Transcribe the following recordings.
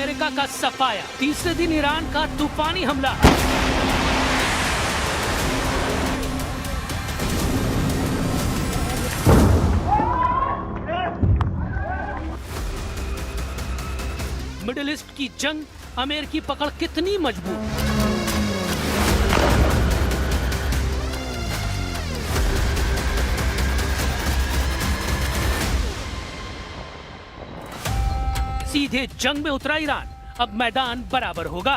America का सफाया। तीसरे दिन ईरान का तूफानी हमला। मिडिल ईस्ट की जंग, अमेरिकी पकड़ कितनी मजबूत। सीधे जंग में उतरा ईरान, अब मैदान बराबर होगा।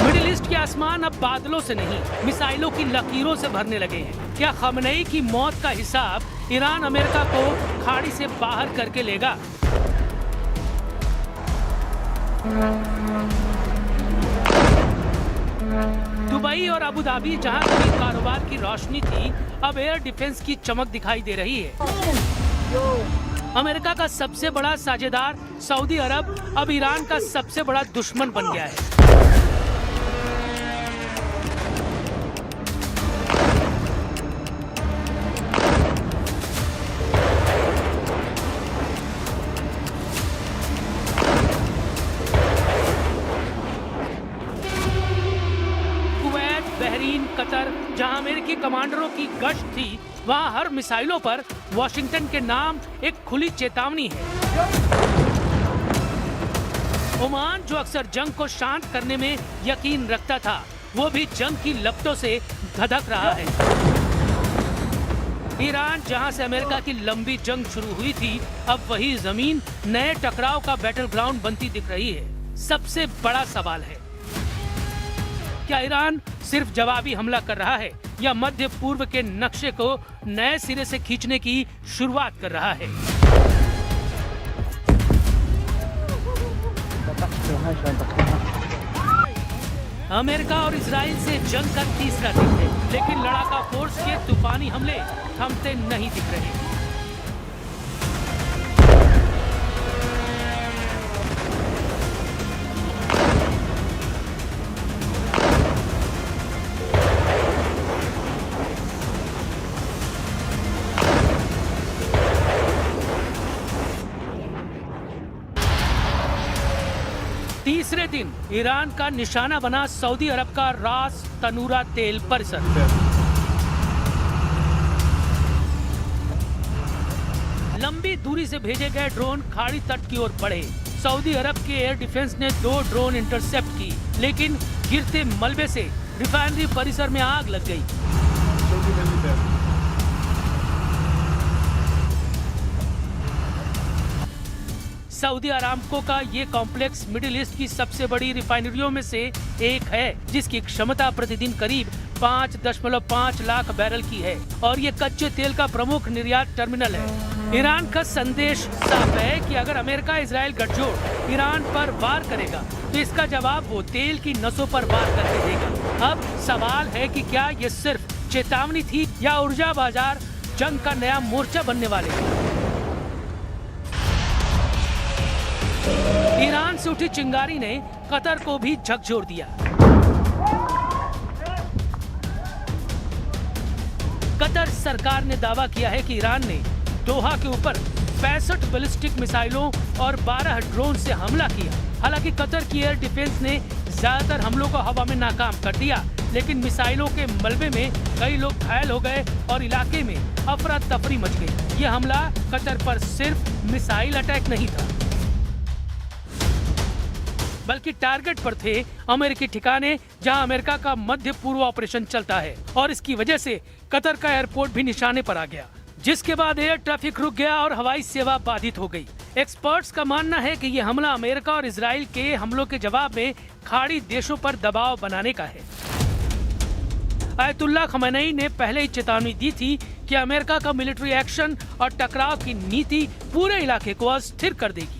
मिडिल ईस्ट के आसमान अब बादलों से नहीं, मिसाइलों की लकीरों से भरने लगे हैं। क्या खमनेई की मौत का हिसाब ईरान अमेरिका को खाड़ी से बाहर करके लेगा? दुबई और अबू धाबी, जहां कभी कारोबार की रोशनी थी, अब एयर डिफेंस की चमक दिखाई दे रही है। अमेरिका का सबसे बड़ा साझेदार सऊदी अरब अब ईरान का सबसे बड़ा दुश्मन बन गया है। कतर, जहां अमेरिकी कमांडरों की गश्त थी, वहां हर मिसाइलों पर वॉशिंगटन के नाम एक खुली चेतावनी है। ओमान, जो अक्सर जंग को शांत करने में यकीन रखता था, वो भी जंग की लपटों से धधक रहा है। ईरान, जहां से अमेरिका की लंबी जंग शुरू हुई थी, अब वही जमीन नए टकराव का बैटल ग्राउंड बनती दिख रही है। सबसे बड़ा सवाल है, क्या ईरान सिर्फ जवाबी हमला कर रहा है या मध्य पूर्व के नक्शे को नए सिरे से खींचने की शुरुआत कर रहा है? अमेरिका और इजराइल से जंग का तीसरा दिन है, लेकिन लड़ाका फोर्स के तूफानी हमले थमते नहीं दिख रहे। तीसरे दिन ईरान का निशाना बना सऊदी अरब का रास तनूरा तेल परिसर। लंबी दूरी से भेजे गए ड्रोन खाड़ी तट की ओर बढ़े। सऊदी अरब के एयर डिफेंस ने 2 ड्रोन इंटरसेप्ट की, लेकिन गिरते मलबे से रिफाइनरी परिसर में आग लग गई। सऊदी अरामको का ये कॉम्प्लेक्स मिडिल ईस्ट की सबसे बड़ी रिफाइनरियों में से एक है, जिसकी क्षमता प्रतिदिन करीब 5.5 लाख बैरल की है और ये कच्चे तेल का प्रमुख निर्यात टर्मिनल है। ईरान का संदेश साफ है कि अगर अमेरिका इजराइल गठजोड़ ईरान पर वार करेगा, तो इसका जवाब वो तेल की नसों पर वार करके देगा। अब सवाल है कि क्या ये सिर्फ चेतावनी थी या ऊर्जा बाजार जंग का नया मोर्चा बनने वाले हैं? ईरान से उठी चिंगारी ने कतर को भी झकझोर दिया। कतर सरकार ने दावा किया है कि ईरान ने दोहा के ऊपर 65 बैलिस्टिक मिसाइलों और 12 ड्रोन से हमला किया। हालांकि कतर की एयर डिफेंस ने ज्यादातर हमलों को हवा में नाकाम कर दिया, लेकिन मिसाइलों के मलबे में कई लोग घायल हो गए और इलाके में अफरा तफरी मच गई। यह हमला कतर पर सिर्फ मिसाइल अटैक नहीं था, बल्कि टारगेट पर थे अमेरिकी ठिकाने, जहां अमेरिका का मध्य पूर्व ऑपरेशन चलता है, और इसकी वजह से कतर का एयरपोर्ट भी निशाने पर आ गया, जिसके बाद एयर ट्रैफिक रुक गया और हवाई सेवा बाधित हो गई। एक्सपर्ट्स का मानना है कि यह हमला अमेरिका और इजराइल के हमलों के जवाब में खाड़ी देशों पर दबाव बनाने का है। आयतुल्लाह खमेनी ने पहले ही चेतावनी दी थी कि अमेरिका का मिलिट्री एक्शन और टकराव की नीति पूरे इलाके को अस्थिर कर देगी।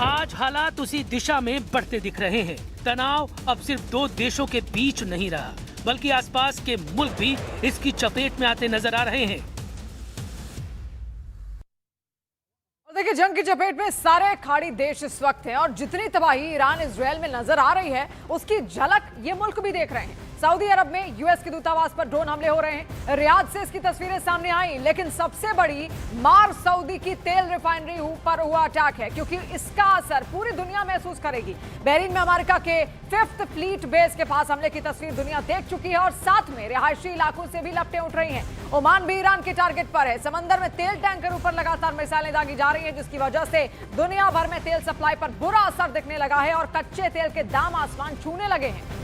आज हालात उसी दिशा में बढ़ते दिख रहे हैं। तनाव अब सिर्फ 2 देशों के बीच नहीं रहा, बल्कि आसपास के मुल्क भी इसकी चपेट में आते नजर आ रहे हैं। देखिए, जंग की चपेट में सारे खाड़ी देश इस वक्त हैं और जितनी तबाही ईरान इजरायल में नजर आ रही है उसकी झलक ये मुल्क भी देख रहे हैं। सऊदी अरब में यूएस के दूतावास पर ड्रोन हमले हो रहे हैं। रियाद से इसकी तस्वीरें सामने आई, लेकिन सबसे बड़ी मार सऊदी की तेल रिफाइनरी पर हुआ अटैक है, क्योंकि इसका असर पूरी दुनिया महसूस करेगी। बहरीन में अमेरिका के 5th फ्लीट बेस के पास हमले की तस्वीर दुनिया देख चुकी है और साथ में रिहायशी इलाकों से भी लपटें उठ रही हैं। ओमान भी ईरान के टारगेट पर है। समंदर में तेल टैंकर पर लगातार मिसाइलें दागी जा रही हैं, जिसकी वजह से दुनिया भर में तेल सप्लाई पर बुरा असर दिखने लगा है और कच्चे तेल के दाम आसमान छूने लगे हैं।